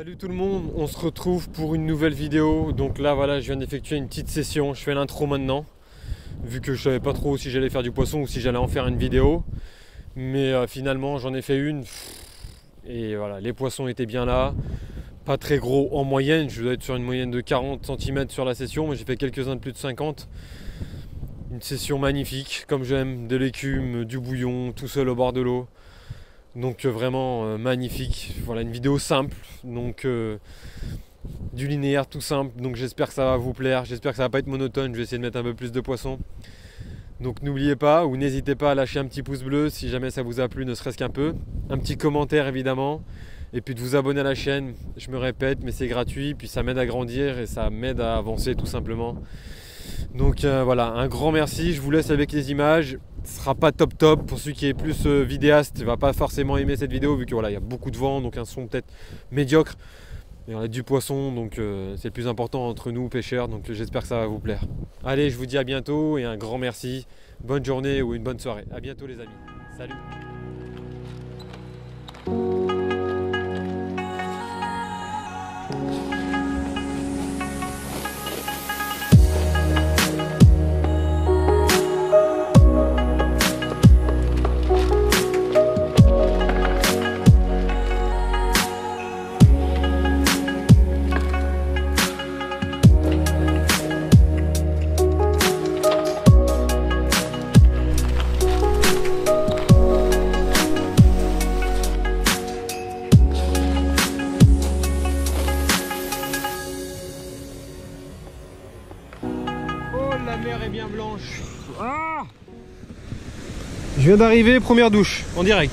Salut tout le monde, on se retrouve pour une nouvelle vidéo. Donc là voilà, je viens d'effectuer une petite session, je fais l'intro maintenant. Vu que je savais pas trop si j'allais faire du poisson ou si j'allais en faire une vidéo. Mais finalement j'en ai fait une. Et voilà, les poissons étaient bien là. Pas très gros en moyenne, je dois être sur une moyenne de 40 cm sur la session. Mais j'ai fait quelques-uns de plus de 50. Une session magnifique, comme j'aime, de l'écume, du bouillon, tout seul au bord de l'eau. Donc vraiment magnifique. Voilà, une vidéo simple, donc du linéaire tout simple. Donc j'espère que ça va vous plaire, j'espère que ça va pas être monotone. Je vais essayer de mettre un peu plus de poissons. Donc n'oubliez pas ou n'hésitez pas à lâcher un petit pouce bleu si jamais ça vous a plu, ne serait-ce qu'un peu. Un petit commentaire évidemment. Et puis de vous abonner à la chaîne. Je me répète, mais c'est gratuit. Puis ça m'aide à grandir et ça m'aide à avancer tout simplement. Donc voilà, un grand merci. Je vous laisse avec les images. Ce sera pas top. Pour celui qui est plus vidéaste, il va pas forcément aimer cette vidéo vu que voilà, il y a beaucoup de vent, donc un son peut-être médiocre. Et on a du poisson, donc c'est le plus important entre nous pêcheurs. Donc j'espère que ça va vous plaire. Allez, je vous dis à bientôt et un grand merci. Bonne journée ou une bonne soirée. À bientôt les amis. Salut. La mer est bien blanche. Ah, je viens d'arriver, première douche en direct.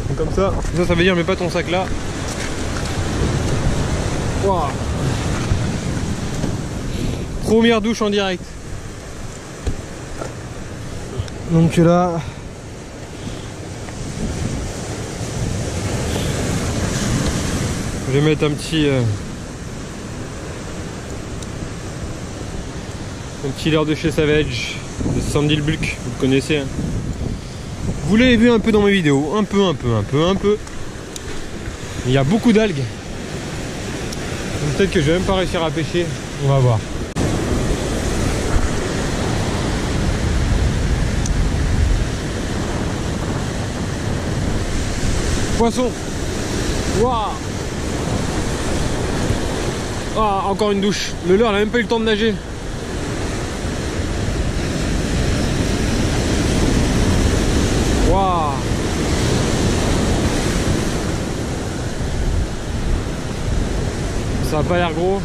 Donc comme ça veut dire mets pas ton sac là. Wow. Première douche en direct. Donc là, je vais mettre un petit leurre de chez Savage, de Sandy le Bulk, vous le connaissez. Hein. Vous l'avez vu un peu dans mes vidéos, un peu. Il y a beaucoup d'algues. Peut-être que je vais même pas réussir à pêcher, on va voir. Poisson. Waouh. Ah, encore une douche. Le leurre n'a même pas eu le temps de nager. Waouh. Ça a pas l'air gros.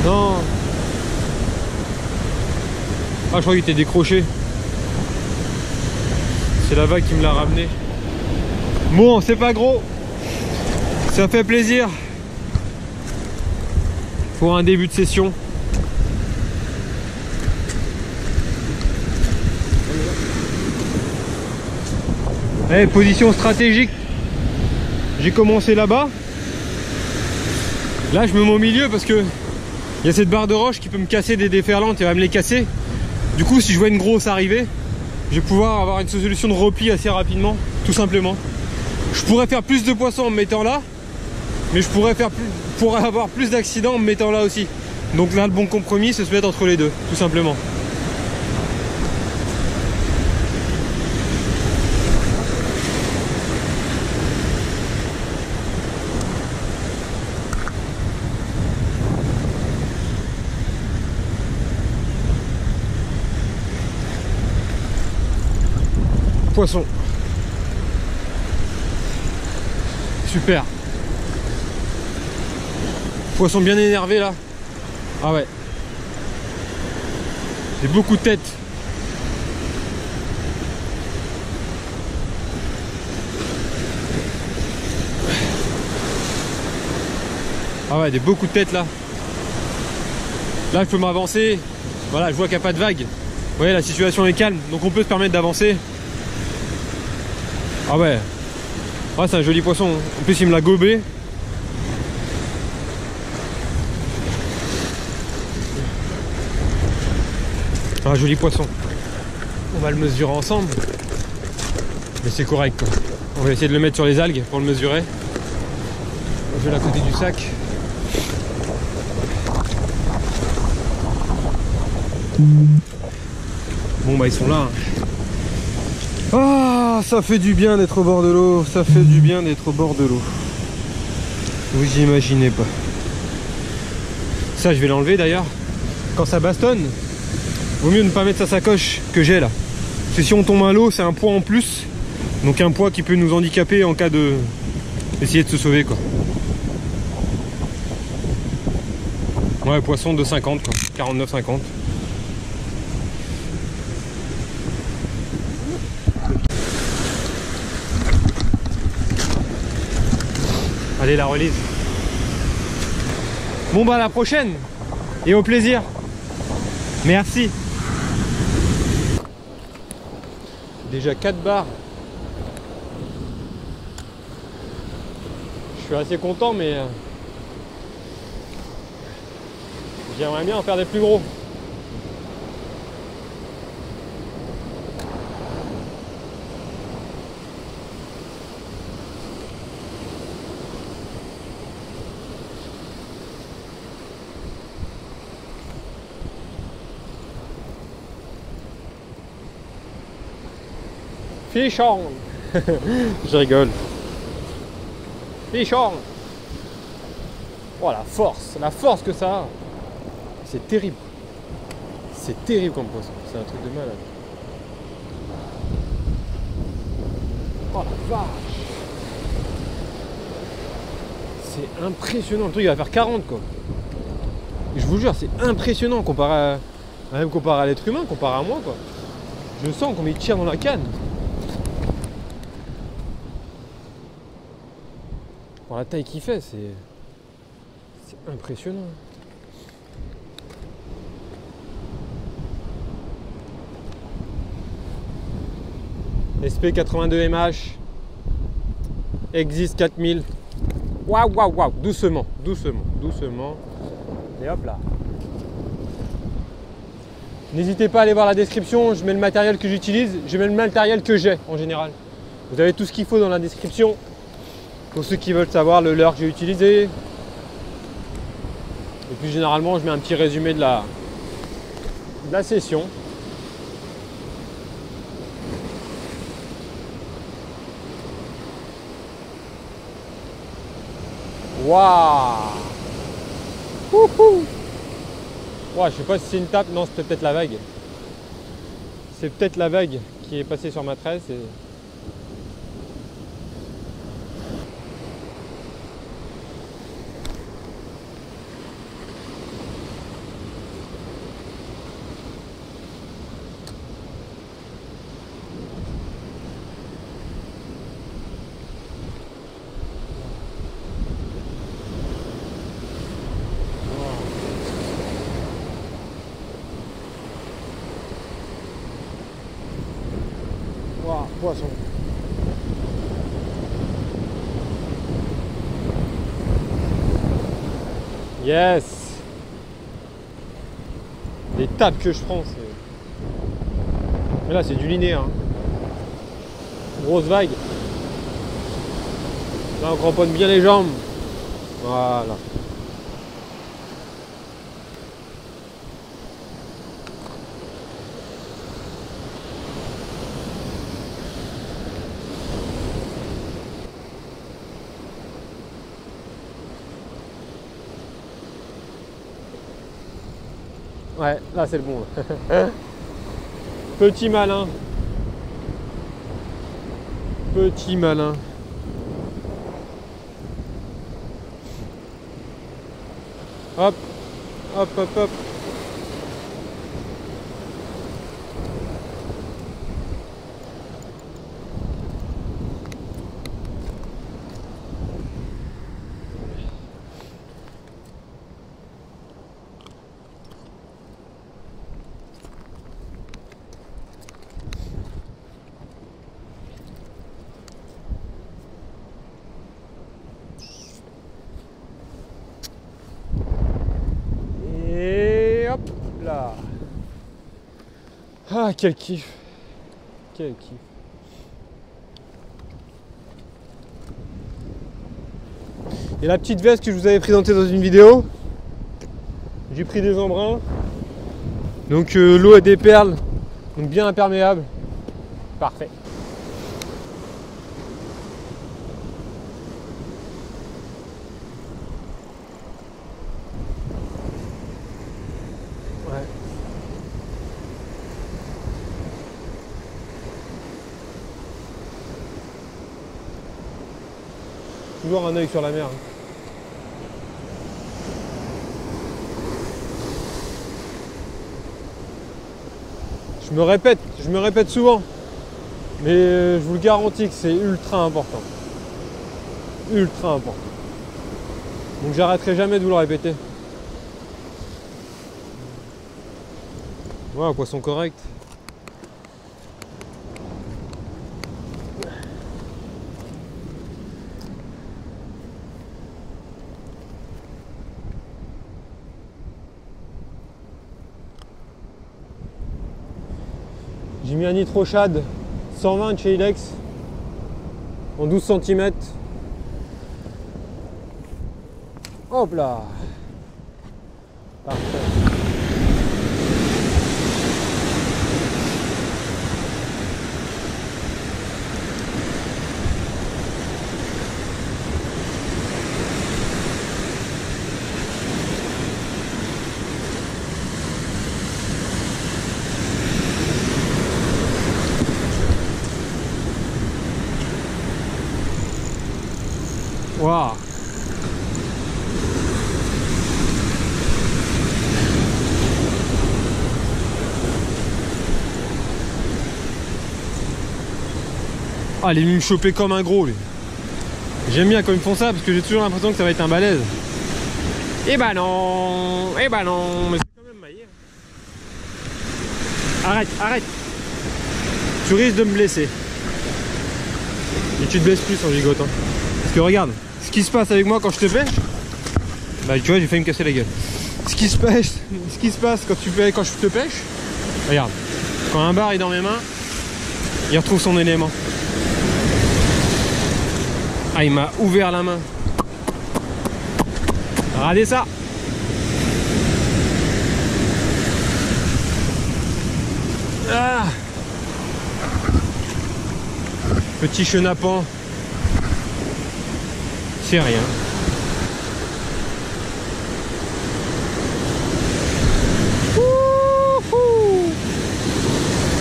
Non. Ah, je crois qu'il était décroché. C'est la vague qui me l'a ramené. Bon, c'est pas gros. Ça fait plaisir. Pour un début de session. Allez, position stratégique. J'ai commencé là-bas. Là, je me mets au milieu parce que il y a cette barre de roche qui peut me casser des déferlantes et va me les casser. Du coup, si je vois une grosse arrivée, je vais pouvoir avoir une solution de repli assez rapidement, tout simplement. Je pourrais faire plus de poissons en me mettant là, mais je pourrais avoir plus d'accidents en me mettant là aussi. Donc là, le bon compromis, c'est se mettre entre les deux, tout simplement. Poisson. Super. Poisson bien énervé là. Ah ouais. J'ai beaucoup de tête. Ah ouais, beaucoup de tête là. Là, je peux m'avancer. Voilà, je vois qu'il n'y a pas de vague. Vous voyez, la situation est calme, donc on peut se permettre d'avancer. Ah ouais. Ouais, c'est un joli poisson. En plus, il me l'a gobé. Un joli poisson. On va le mesurer ensemble. Mais c'est correct quoi. On va essayer de le mettre sur les algues pour le mesurer. Je vais à côté du sac. Bon bah ils sont là. Ah, ça fait du bien d'être au bord de l'eau. Ça fait du bien d'être au bord de l'eau. Vous imaginez pas. Ça je vais l'enlever d'ailleurs. Quand ça bastonne, vaut mieux ne pas mettre sa sacoche que j'ai là. Parce que si on tombe à l'eau, c'est un poids en plus. Donc un poids qui peut nous handicaper en cas de essayer de se sauver quoi. Ouais, poisson de 50 quoi, 49,50. Allez, la relise. Bon bah à la prochaine et au plaisir. Merci. Déjà 4 barres. Je suis assez content mais j'aimerais bien en faire des plus gros. Fish on. Je rigole. Fish on. Oh la force que ça a. C'est terrible. C'est terrible comme poisson. C'est un truc de malade. Oh la vache. C'est impressionnant. Le truc il va faire 40 quoi. Et je vous jure, c'est impressionnant comparé à, même comparé à l'être humain, comparé à moi quoi. Je sens qu'on me tire dans la canne. Pour la taille qu'il fait, c'est impressionnant. SP82MH existe 4000. Waouh, waouh, waouh, doucement, doucement, doucement. Et hop là. N'hésitez pas à aller voir la description, je mets le matériel que j'utilise, je mets le matériel que j'ai en général. Vous avez tout ce qu'il faut dans la description. Pour ceux qui veulent savoir le leurre que j'ai utilisé. Et puis généralement je mets un petit résumé de la session. Waouh! Ouais, je sais pas si c'est une tape, non c'est peut-être la vague. C'est peut-être la vague qui est passée sur ma tresse et... Wow, poisson. Yes. Les tapes que je prends, c'est... Mais là, c'est du linéaire. Hein. Grosse vague. Là, on cramponne bien les jambes. Voilà. Ouais, là c'est le bon. Petit malin. Petit malin. Hop, hop, hop, hop. Et hop là. Ah, quel kiff. Quel kiff. Et la petite veste que je vous avais présentée dans une vidéo, j'ai pris des embruns. Donc l'eau a des perles, donc bien imperméable. Parfait. Ouais. Toujours un œil sur la mer. Je me répète souvent, mais je vous le garantis que c'est ultra important. Ultra important. Donc j'arrêterai jamais de vous le répéter. Voilà, poisson correct. J'ai mis un NitroShad 120 chez Ilex en 12 cm. Hop là. Parfait. Waouh. Ah, il est venu me choper comme un gros, lui. J'aime bien quand ils me font ça parce que j'ai toujours l'impression que ça va être un balèze. Eh bah non, mais c'est quand même maillé. Arrête. Tu risques de me blesser. Et tu te blesses plus en gigotant. Parce que regarde, ce qui se passe avec moi quand je te pêche, bah tu vois, j'ai failli me casser la gueule. Ce qui se passe quand je te pêche, regarde, quand un bar est dans mes mains, il retrouve son élément. Ah, il m'a ouvert la main. Regardez ça. Ah. Petit chenapan. C'est rien.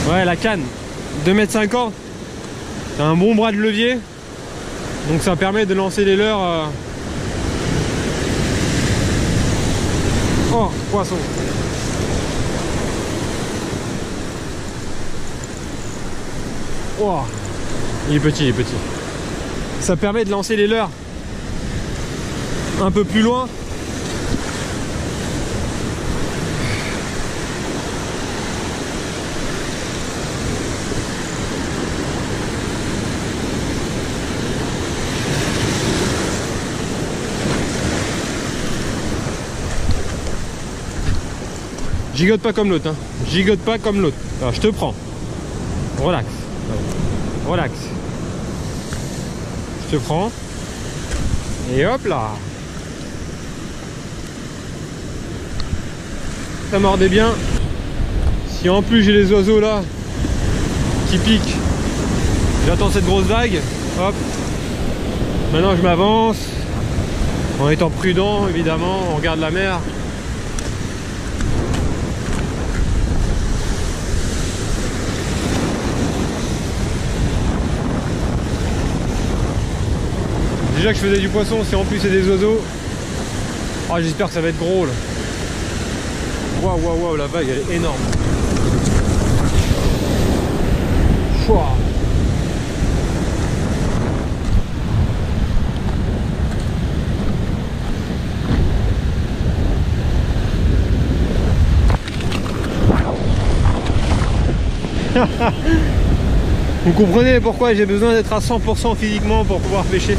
Ouais, la canne, 2,50 m. T'as un bon bras de levier. Donc ça permet de lancer les leurres. Oh, poisson. Oh, il est petit. Ça permet de lancer les leurres un peu plus loin. Gigote pas comme l'autre, hein. Gigote pas comme l'autre. Alors je te prends. Relax. Relax. Je te prends. Et hop là. Ça mordait bien. Si en plus j'ai les oiseaux là qui piquent, j'attends cette grosse vague. Hop. Maintenant je m'avance. En étant prudent évidemment, on regarde la mer. Déjà que je faisais du poisson, si en plus c'est des oiseaux. Oh, j'espère que ça va être gros là. Waouh, la vague elle est énorme. Chouah. Vous comprenez pourquoi j'ai besoin d'être à 100% physiquement pour pouvoir pêcher.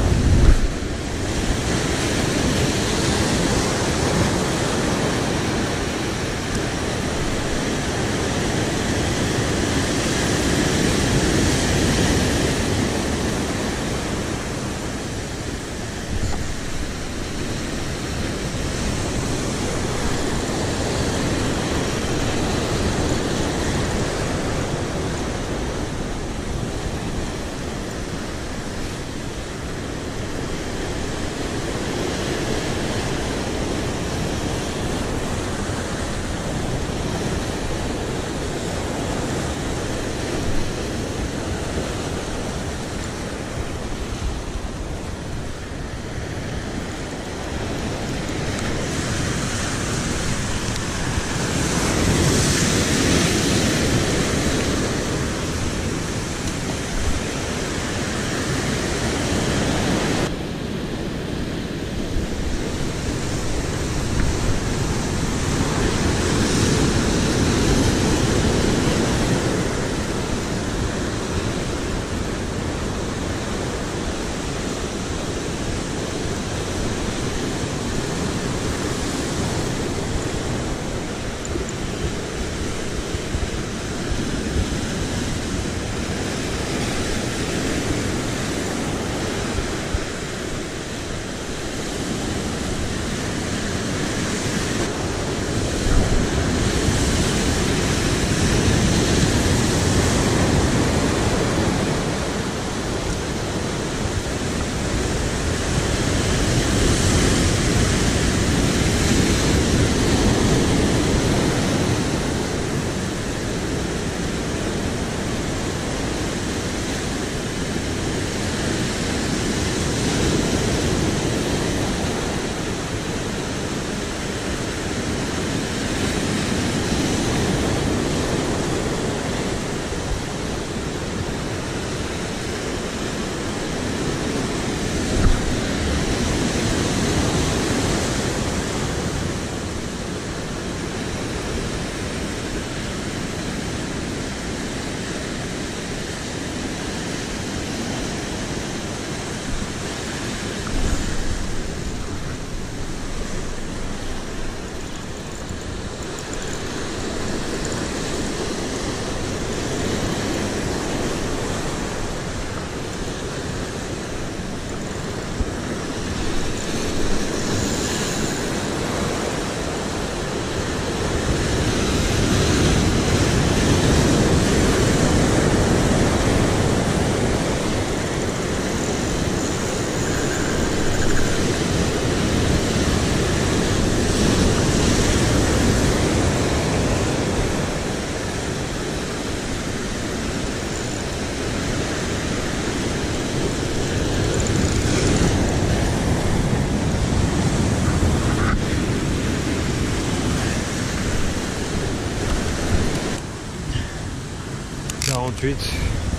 48.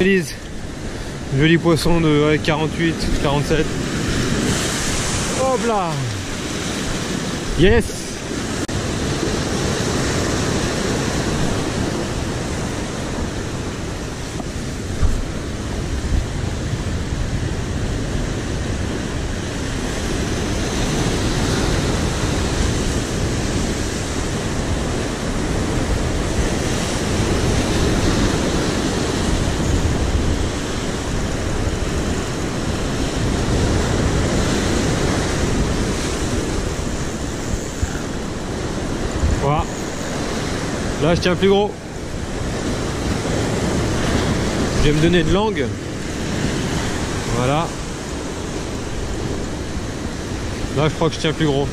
Élise, joli poisson de 48, 47. Hop là. Yes. Voilà. Là je tiens plus gros. Je vais me donner de langue. Voilà. Là je crois que je tiens plus gros.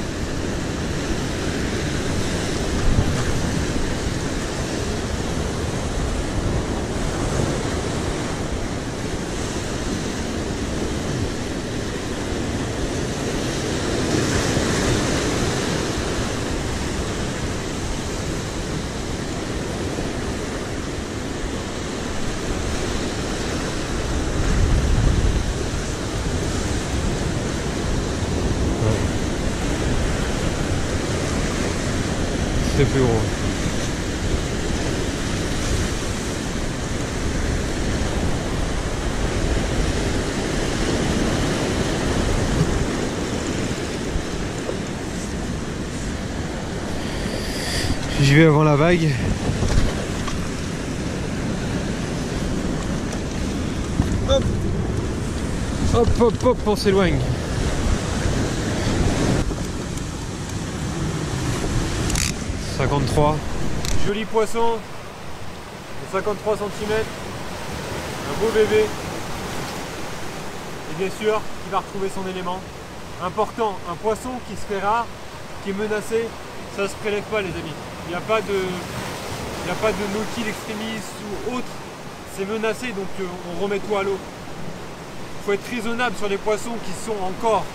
C'est plus gros. J'y vais avant la vague. Hop, hop, hop, hop, on s'éloigne. Joli poisson de 53 cm, un beau bébé, et bien sûr il va retrouver son élément. Important, un poisson qui se fait rare, qui est menacé, ça ne se prélève pas les amis. Il n'y a pas de no-kill extremis ou autre, c'est menacé donc on remet tout à l'eau. Il faut être raisonnable sur les poissons qui sont encore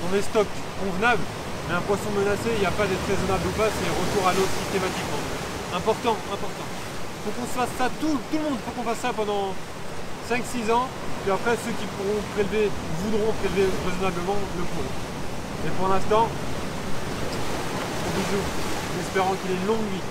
dans des stocks convenables. Mais un poisson menacé, il n'y a pas d'être raisonnable ou pas, c'est retour à l'eau systématiquement. Important, important. Faut qu'on se fasse ça, tout le monde, faut qu'on fasse ça pendant 5-6 ans. Puis après, ceux qui pourront prélever, voudront prélever raisonnablement, le pourront. Mais pour l'instant, gros bisous, en espérant qu'il ait une longue vie.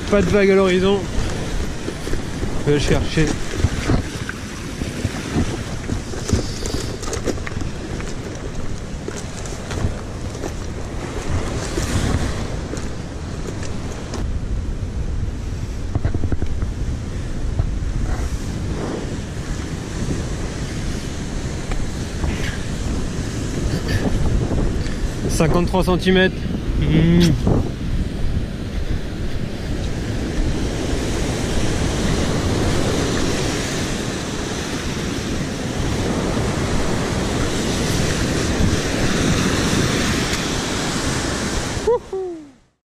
Pas de vague à l'horizon. Je vais le chercher. « 53 cm.